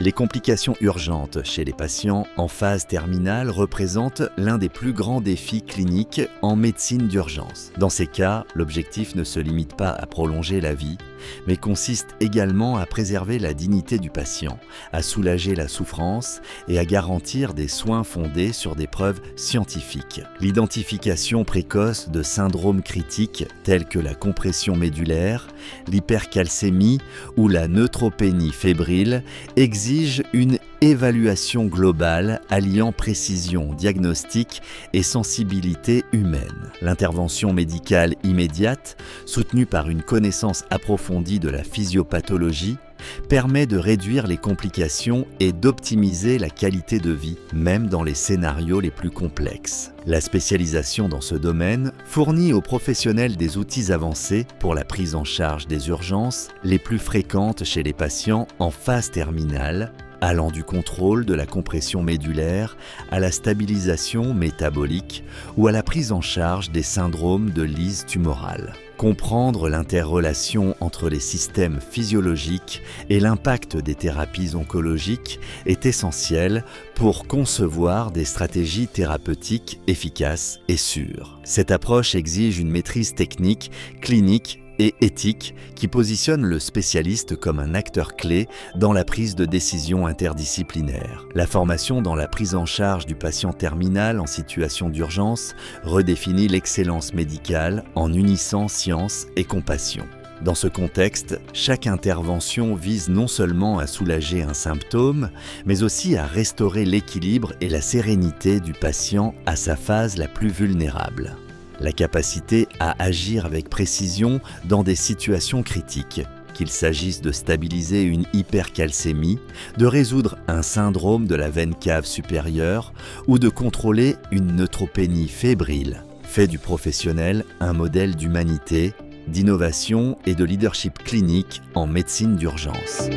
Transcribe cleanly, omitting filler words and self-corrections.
Les complications urgentes chez les patients en phase terminale représentent l'un des plus grands défis cliniques en médecine d'urgence. Dans ces cas, l'objectif ne se limite pas à prolonger la vie, mais consiste également à préserver la dignité du patient, à soulager la souffrance et à garantir des soins fondés sur des preuves scientifiques. L'identification précoce de syndromes critiques tels que la compression médulaire, l'hypercalcémie ou la neutropénie fébrile exige une évaluation globale alliant précision diagnostique et sensibilité humaine. L'intervention médicale immédiate, soutenue par une connaissance approfondie de la physiopathologie, permet de réduire les complications et d'optimiser la qualité de vie, même dans les scénarios les plus complexes. La spécialisation dans ce domaine fournit aux professionnels des outils avancés pour la prise en charge des urgences les plus fréquentes chez les patients en phase terminale, allant du contrôle de la compression médulaire à la stabilisation métabolique ou à la prise en charge des syndromes de lyse tumorale. Comprendre l'interrelation entre les systèmes physiologiques et l'impact des thérapies oncologiques est essentiel pour concevoir des stratégies thérapeutiques efficaces et sûres. Cette approche exige une maîtrise technique, clinique et éthique qui positionne le spécialiste comme un acteur clé dans la prise de décision interdisciplinaire. La formation dans la prise en charge du patient terminal en situation d'urgence redéfinit l'excellence médicale en unissant science et compassion. Dans ce contexte, chaque intervention vise non seulement à soulager un symptôme, mais aussi à restaurer l'équilibre et la sérénité du patient à sa phase la plus vulnérable. La capacité à agir avec précision dans des situations critiques, qu'il s'agisse de stabiliser une hypercalcémie, de résoudre un syndrome de la veine cave supérieure ou de contrôler une neutropénie fébrile, fait du professionnel un modèle d'humanité, d'innovation et de leadership clinique en médecine d'urgence.